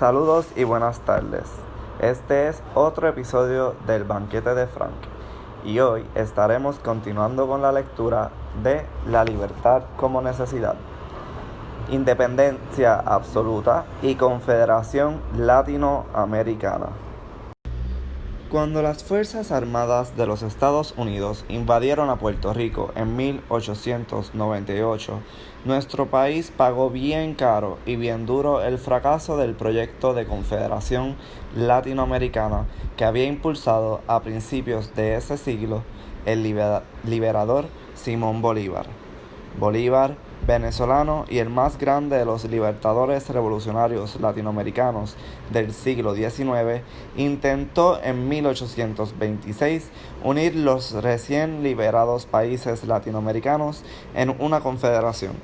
Saludos y buenas tardes. Este es otro episodio del Banquete de Frank y hoy estaremos continuando con la lectura de La libertad como necesidad, independencia absoluta y confederación latinoamericana. Cuando las Fuerzas Armadas de los Estados Unidos invadieron a Puerto Rico en 1898, nuestro país pagó bien caro y bien duro el fracaso del proyecto de confederación latinoamericana que había impulsado a principios de ese siglo el liberador Simón Bolívar. Bolívar, venezolano y el más grande de los libertadores revolucionarios latinoamericanos del siglo XIX, intentó en 1826 unir los recién liberados países latinoamericanos en una confederación.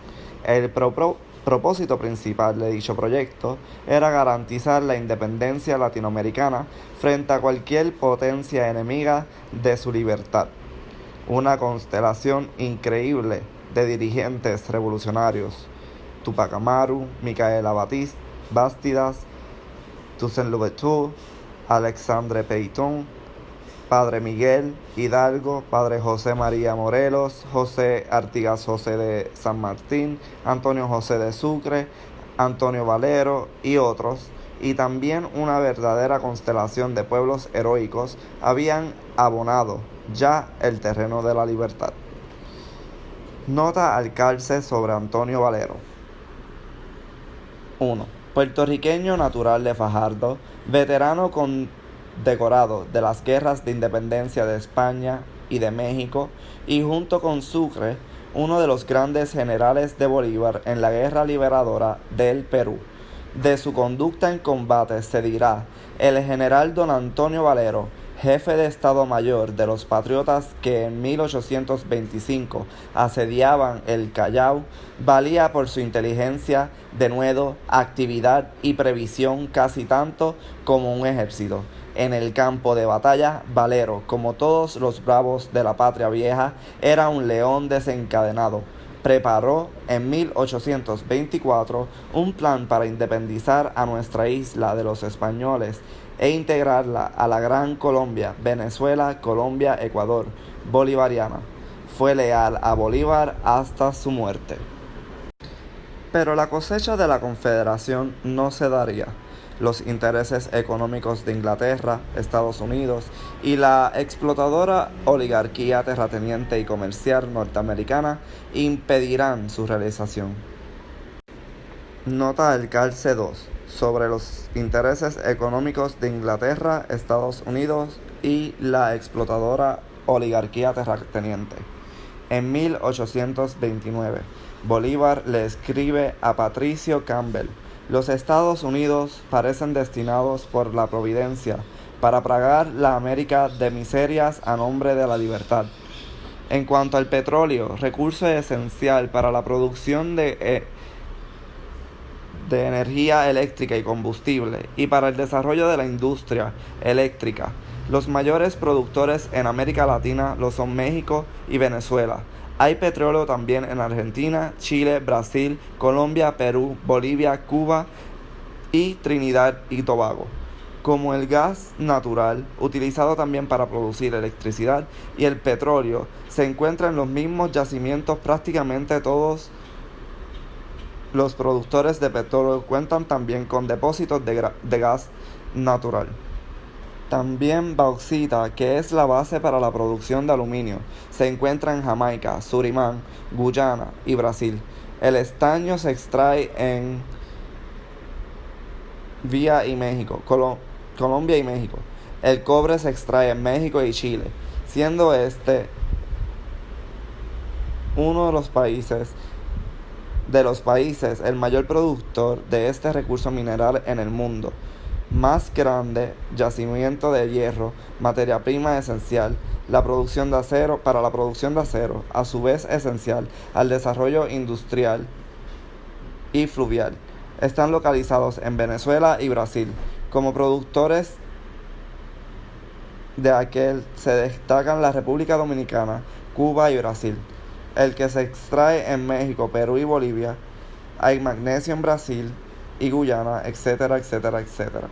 El propósito principal de dicho proyecto era garantizar la independencia latinoamericana frente a cualquier potencia enemiga de su libertad. Una constelación increíble de dirigentes revolucionarios: Tupac Amaru, Micaela Bástidas, Toussaint Louverture, Alexandre Pétion, Padre Miguel Hidalgo, Padre José María Morelos, José Artigas José de San Martín, Antonio José de Sucre, Antonio Valero y otros, y también una verdadera constelación de pueblos heroicos habían abonado ya el terreno de la libertad. Nota al calce sobre Antonio Valero. 1. Puertorriqueño natural de Fajardo, veterano condecorado de las guerras de independencia de España y de México, y junto con Sucre, uno de los grandes generales de Bolívar en la guerra liberadora del Perú. De su conducta en combate se dirá: el general don Antonio Valero, jefe de Estado Mayor de los patriotas que en 1825 asediaban el Callao, valía por su inteligencia, denuedo, actividad y previsión casi tanto como un ejército. En el campo de batalla, Valero, como todos los bravos de la patria vieja, era un león desencadenado. Preparó en 1824 un plan para independizar a nuestra isla de los españoles e integrarla a la Gran Colombia, Venezuela, Colombia, Ecuador, bolivariana. Fue leal a Bolívar hasta su muerte. Pero la cosecha de la Confederación no se daría. Los intereses económicos de Inglaterra, Estados Unidos y la explotadora oligarquía terrateniente y comercial norteamericana impedirán su realización. Nota al calce 2 sobre los intereses económicos de Inglaterra, Estados Unidos y la explotadora oligarquía terrateniente. En 1829, Bolívar le escribe a Patricio Campbell: los Estados Unidos parecen destinados por la providencia para pagar la América de miserias a nombre de la libertad. En cuanto al petróleo, recurso esencial para la producción de energía eléctrica y combustible, y para el desarrollo de la industria eléctrica, los mayores productores en América Latina lo son México y Venezuela. Hay petróleo también en Argentina, Chile, Brasil, Colombia, Perú, Bolivia, Cuba y Trinidad y Tobago. Como el gas natural, utilizado también para producir electricidad, y el petróleo, se encuentran en los mismos yacimientos. Prácticamente todos los productores de petróleo cuentan también con depósitos de gas natural. También bauxita, que es la base para la producción de aluminio, se encuentra en Jamaica, Surinam, Guyana y Brasil. El estaño se extrae en Colombia y México. El cobre se extrae en México y Chile, siendo este uno de los países el mayor productor de este recurso mineral en el mundo. Más grande yacimiento de hierro, materia prima esencial, para la producción de acero, a su vez esencial al desarrollo industrial y fluvial. Están localizados en Venezuela y Brasil. Como productores de aquel se destacan la República Dominicana, Cuba y Brasil. El que se extrae en México, Perú y Bolivia. Hay magnesio en Brasil, y Guyana, etcétera, etcétera, etcétera.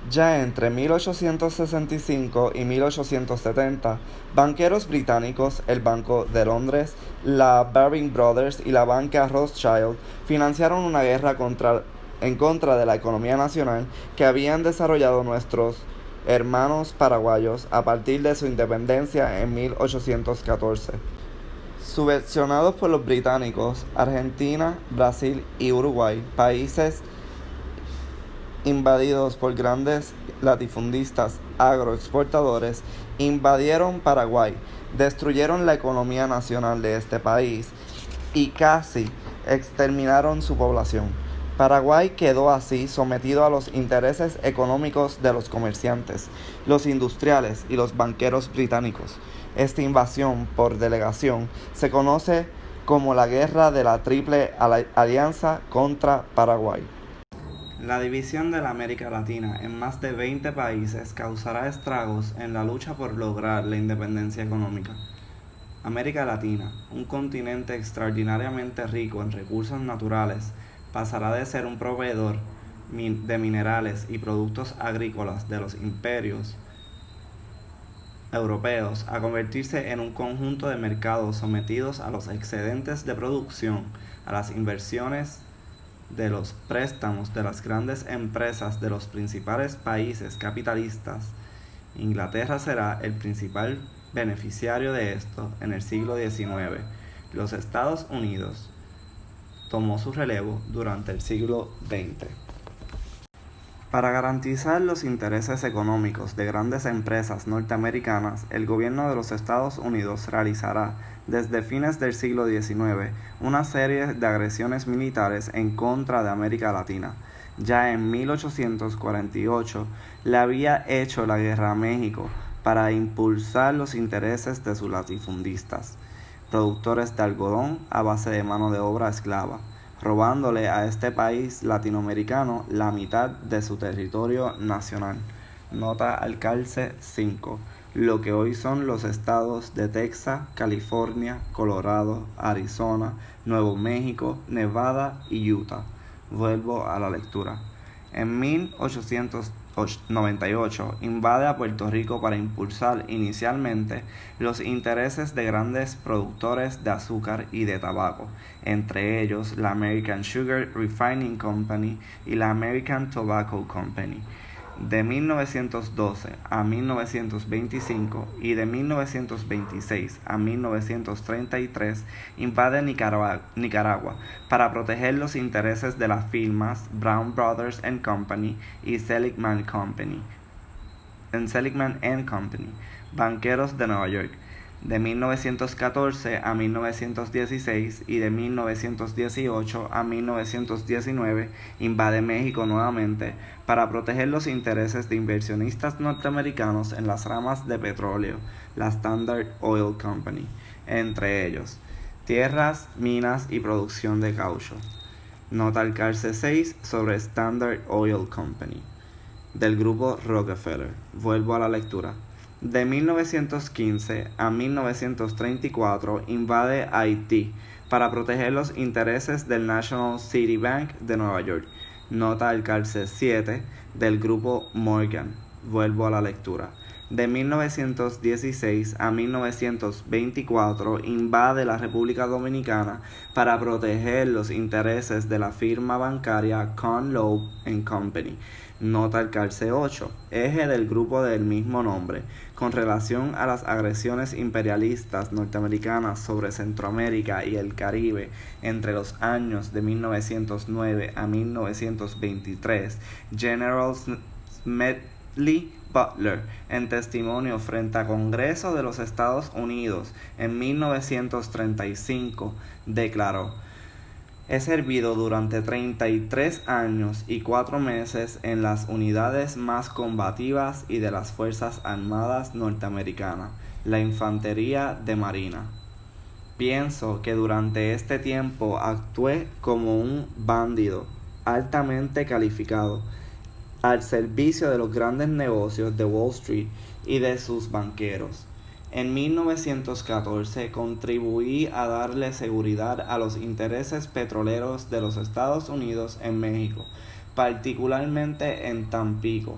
Ya entre 1865 y 1870, banqueros británicos, el Banco de Londres, la Baring Brothers y la banca Rothschild financiaron una guerra en contra de la economía nacional que habían desarrollado nuestros hermanos paraguayos a partir de su independencia en 1814. Subvencionados por los británicos, Argentina, Brasil y Uruguay, países invadidos por grandes latifundistas agroexportadores, invadieron Paraguay, destruyeron la economía nacional de este país y casi exterminaron su población. Paraguay quedó así sometido a los intereses económicos de los comerciantes, los industriales y los banqueros británicos. Esta invasión por delegación se conoce como la Guerra de la Triple Alianza contra Paraguay. La división de la América Latina en más de 20 países causará estragos en la lucha por lograr la independencia económica. América Latina, un continente extraordinariamente rico en recursos naturales, pasará de ser un proveedor de minerales y productos agrícolas de los imperios europeos a convertirse en un conjunto de mercados sometidos a los excedentes de producción, a las inversiones de los préstamos de las grandes empresas de los principales países capitalistas. Inglaterra será el principal beneficiario de esto en el siglo XIX. Los Estados Unidos tomó su relevo durante el siglo XX. Para garantizar los intereses económicos de grandes empresas norteamericanas, el gobierno de los Estados Unidos realizará desde fines del siglo XIX una serie de agresiones militares en contra de América Latina. Ya en 1848 le había hecho la guerra a México para impulsar los intereses de sus latifundistas, productores de algodón a base de mano de obra esclava, robándole a este país latinoamericano la mitad de su territorio nacional. Nota al calce 5. Lo que hoy son los estados de Texas, California, Colorado, Arizona, Nuevo México, Nevada y Utah. Vuelvo a la lectura. En 1898 invade a Puerto Rico para impulsar inicialmente los intereses de grandes productores de azúcar y de tabaco, entre ellos la American Sugar Refining Company y la American Tobacco Company. De 1912 a 1925 y de 1926 a 1933 invade Nicaragua para proteger los intereses de las firmas Brown Brothers and Company y Seligman Company, banqueros de Nueva York. De 1914 a 1916 y de 1918 a 1919 invade México nuevamente para proteger los intereses de inversionistas norteamericanos en las ramas de petróleo, la Standard Oil Company, entre ellos, tierras, minas y producción de caucho. Nota al calce 6 sobre Standard Oil Company, del grupo Rockefeller. Vuelvo a la lectura. De 1915 a 1934 invade Haití para proteger los intereses del National City Bank de Nueva York. Nota al calce 7 del grupo Morgan. Vuelvo a la lectura. De 1916 a 1924 invade la República Dominicana para proteger los intereses de la firma bancaria Conn Loeb Company. Nota al calce 8, eje del grupo del mismo nombre, con relación a las agresiones imperialistas norteamericanas sobre Centroamérica y el Caribe entre los años de 1909 a 1923, General Smedley Butler, en testimonio frente a Congreso de los Estados Unidos en 1935, declaró: he servido durante 33 años y 4 meses en las unidades más combativas y de las Fuerzas Armadas norteamericanas, la Infantería de Marina. Pienso que durante este tiempo actué como un bandido altamente calificado, al servicio de los grandes negocios de Wall Street y de sus banqueros. En 1914 contribuí a darle seguridad a los intereses petroleros de los Estados Unidos en México, particularmente en Tampico.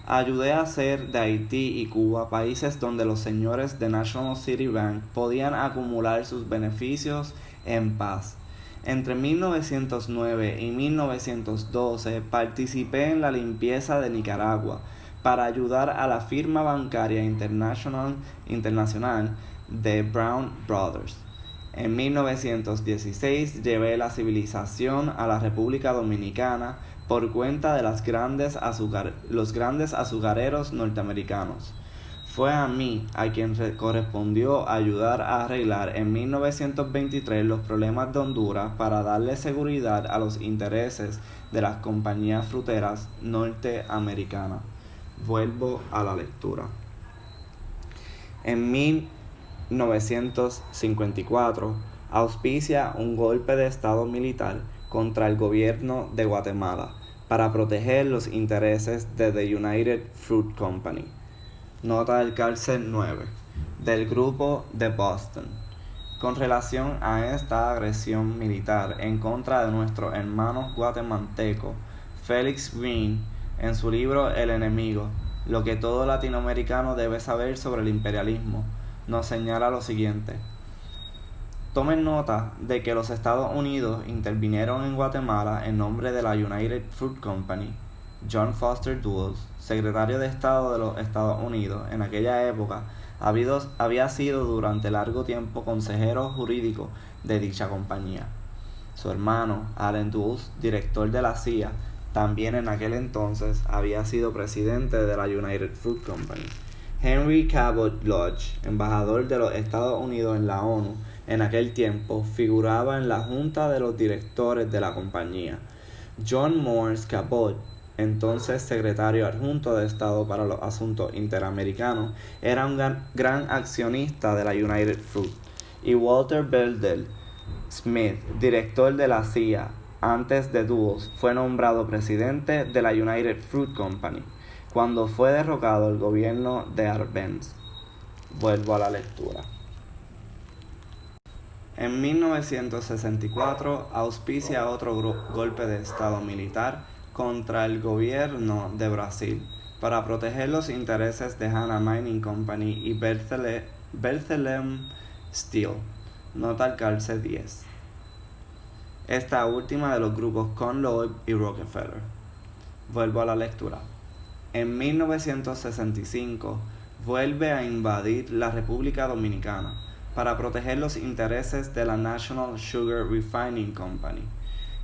Ayudé a hacer de Haití y Cuba países donde los señores de National City Bank podían acumular sus beneficios en paz. Entre 1909 y 1912 participé en la limpieza de Nicaragua para ayudar a la firma bancaria internacional de Brown Brothers. En 1916 llevé la civilización a la República Dominicana por cuenta de los grandes azucareros norteamericanos. Fue a mí a quien correspondió ayudar a arreglar en 1923 los problemas de Honduras para darle seguridad a los intereses de las compañías fruteras norteamericanas. Vuelvo a la lectura. En 1954 auspicia un golpe de estado militar contra el gobierno de Guatemala para proteger los intereses de The United Fruit Company. Nota del cárcel 9 del grupo de Boston. Con relación a esta agresión militar en contra de nuestro hermano guatemalteco, Felix Green, en su libro El enemigo, lo que todo latinoamericano debe saber sobre el imperialismo, nos señala lo siguiente. Tomen nota de que los Estados Unidos intervinieron en Guatemala en nombre de la United Fruit Company. John Foster Dulles, secretario de Estado de los Estados Unidos en aquella época, había sido durante largo tiempo consejero jurídico de dicha compañía. Su hermano, Allen Dulles, director de la CIA, también en aquel entonces había sido presidente de la United Fruit Company. Henry Cabot Lodge, embajador de los Estados Unidos en la ONU, en aquel tiempo figuraba en la junta de los directores de la compañía. John Morse Cabot, entonces secretario adjunto de Estado para los Asuntos Interamericanos, era un gran accionista de la United Fruit, y Walter Bedell Smith, director de la CIA, antes de Dulles, fue nombrado presidente de la United Fruit Company, cuando fue derrocado el gobierno de Arbenz. Vuelvo a la lectura. En 1964 auspicia otro golpe de estado militar contra el gobierno de Brasil para proteger los intereses de Hanna Mining Company y Bethlehem Steel. Nota al cárcel 10. Esta última de los grupos Conloy y Rockefeller. Vuelvo a la lectura. En 1965 vuelve a invadir la República Dominicana para proteger los intereses de la National Sugar Refining Company.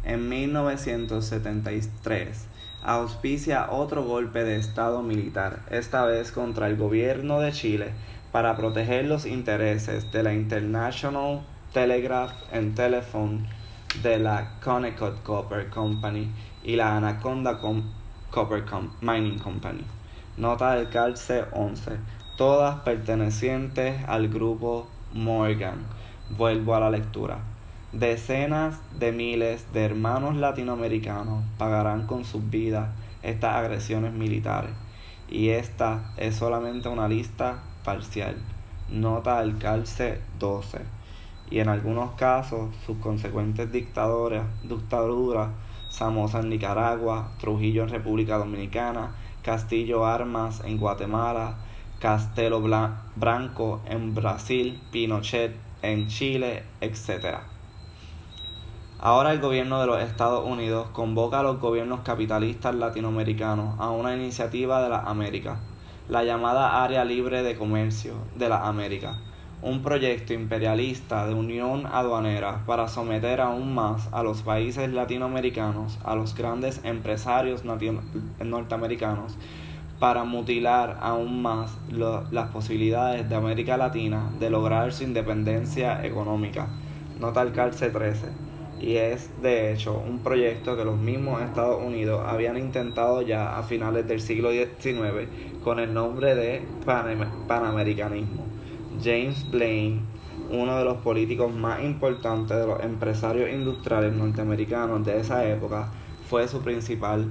En 1973 auspicia otro golpe de estado militar, esta vez contra el gobierno de Chile, para proteger los intereses de la International Telegraph and Telephone, de la Connecticut Copper Company y la Anaconda Copper Mining Company. Nota del cárcel 11, todas pertenecientes al grupo Morgan. Vuelvo a la lectura. Decenas de miles de hermanos latinoamericanos pagarán con sus vidas estas agresiones militares, y esta es solamente una lista parcial. Nota del cárcel 12. Y en algunos casos sus consecuentes dictaduras, Somoza en Nicaragua, Trujillo en República Dominicana, Castillo Armas en Guatemala, Castelo Branco en Brasil, Pinochet en Chile, etc. Ahora el gobierno de los Estados Unidos convoca a los gobiernos capitalistas latinoamericanos a una iniciativa de las Américas, la llamada Área Libre de Comercio de las Américas, un proyecto imperialista de unión aduanera para someter aún más a los países latinoamericanos, a los grandes empresarios norteamericanos, para mutilar aún más las posibilidades de América Latina de lograr su independencia económica. Nota al cárcel 13. Y es de hecho un proyecto que los mismos Estados Unidos habían intentado ya a finales del siglo XIX con el nombre de panamericanismo. James Blaine, uno de los políticos más importantes de los empresarios industriales norteamericanos de esa época, fue su principal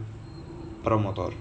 promotor.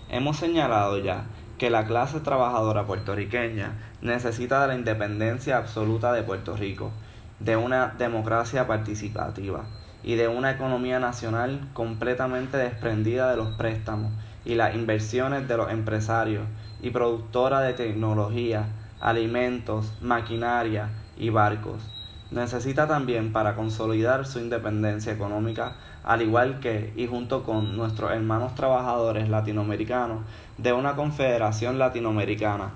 Hemos señalado ya que la clase trabajadora puertorriqueña necesita de la independencia absoluta de Puerto Rico, de una democracia participativa y de una economía nacional completamente desprendida de los préstamos y las inversiones de los empresarios y productora de tecnología, alimentos, maquinaria y barcos. Necesita también, para consolidar su independencia económica, al igual que y junto con nuestros hermanos trabajadores latinoamericanos, de una confederación latinoamericana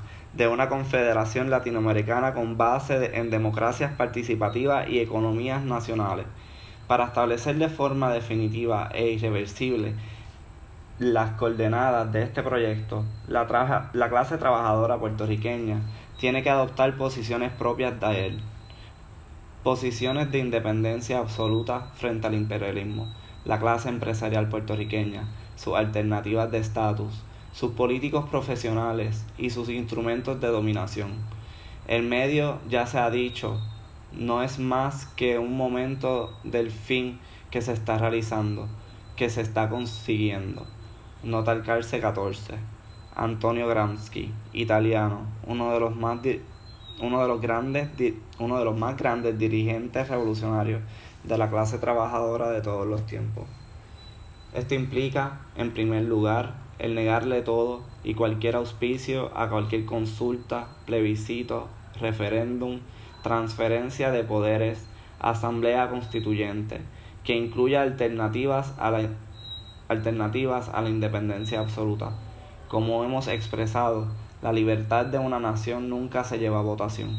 con base en democracias participativas y economías nacionales, para establecer de forma definitiva e irreversible las coordenadas de este proyecto. La clase trabajadora puertorriqueña tiene que adoptar posiciones propias de él, posiciones de independencia absoluta frente al imperialismo, la clase empresarial puertorriqueña, sus alternativas de estatus, sus políticos profesionales y sus instrumentos de dominación. El medio, ya se ha dicho, no es más que un momento del fin que se está realizando, que se está consiguiendo. Nota al cárcel 14. Antonio Gramsci, italiano, uno de los más grandes dirigentes revolucionarios de la clase trabajadora de todos los tiempos. Esto implica, en primer lugar, el negarle todo y cualquier auspicio a cualquier consulta, plebiscito, referéndum, transferencia de poderes, asamblea constituyente, que incluya alternativas a la independencia absoluta. Como hemos expresado, la libertad de una nación nunca se lleva a votación.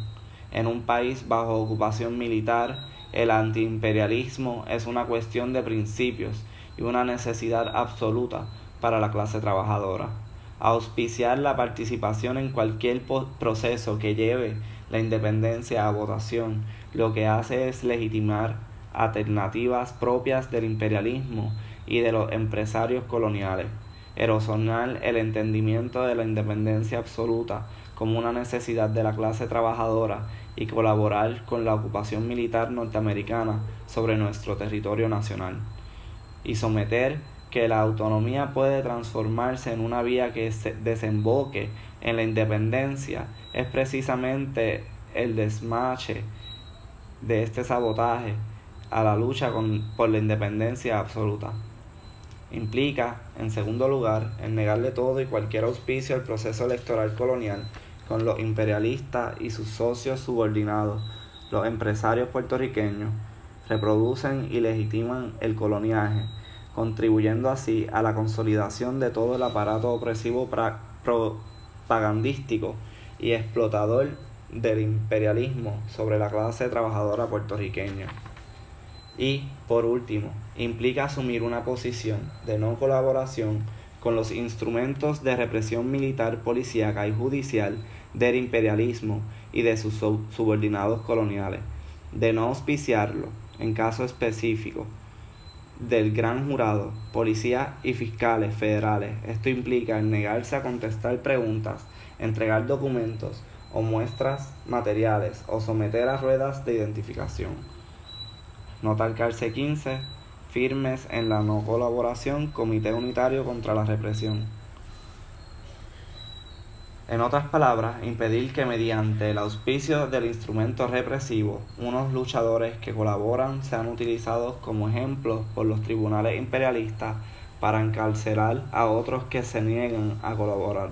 En un país bajo ocupación militar, el antiimperialismo es una cuestión de principios y una necesidad absoluta para la clase trabajadora. Auspiciar la participación en cualquier proceso que lleve la independencia a votación lo que hace es legitimar alternativas propias del imperialismo y de los empresarios coloniales, erosionar el entendimiento de la independencia absoluta como una necesidad de la clase trabajadora y colaborar con la ocupación militar norteamericana sobre nuestro territorio nacional, y someter que la autonomía puede transformarse en una vía que desemboque en la independencia es precisamente el desmache de este sabotaje a la lucha por la independencia absoluta. Implica, en segundo lugar, el negarle todo y cualquier auspicio al proceso electoral colonial con los imperialistas y sus socios subordinados. Los empresarios puertorriqueños reproducen y legitiman el coloniaje, contribuyendo así a la consolidación de todo el aparato opresivo propagandístico y explotador del imperialismo sobre la clase trabajadora puertorriqueña. Y, por último, implica asumir una posición de no colaboración con los instrumentos de represión militar, policíaca y judicial del imperialismo y de sus subordinados coloniales, de no auspiciarlo, en caso específico, del gran jurado, policías y fiscales federales. Esto implica el negarse a contestar preguntas, entregar documentos o muestras materiales o someter a ruedas de identificación. Nota al cárcel 15. Firmes en la no colaboración, Comité Unitario contra la Represión. En otras palabras, impedir que mediante el auspicio del instrumento represivo, unos luchadores que colaboran sean utilizados como ejemplos por los tribunales imperialistas para encarcelar a otros que se niegan a colaborar,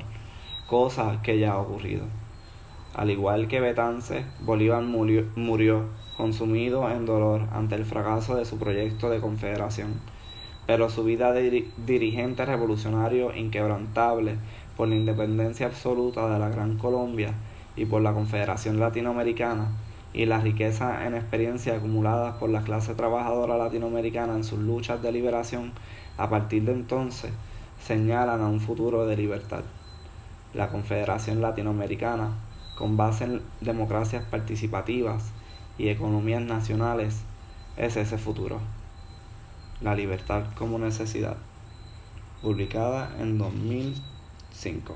cosa que ya ha ocurrido. Al igual que Betances, Bolívar murió consumido en dolor ante el fracaso de su proyecto de confederación, pero su vida de dirigente revolucionario inquebrantable por la independencia absoluta de la Gran Colombia y por la Confederación Latinoamericana, y la riqueza en experiencia acumuladas por la clase trabajadora latinoamericana en sus luchas de liberación, a partir de entonces señalan a un futuro de libertad. La Confederación Latinoamericana, con base en democracias participativas y economías nacionales, es ese futuro. La libertad como necesidad. Publicada en 2005.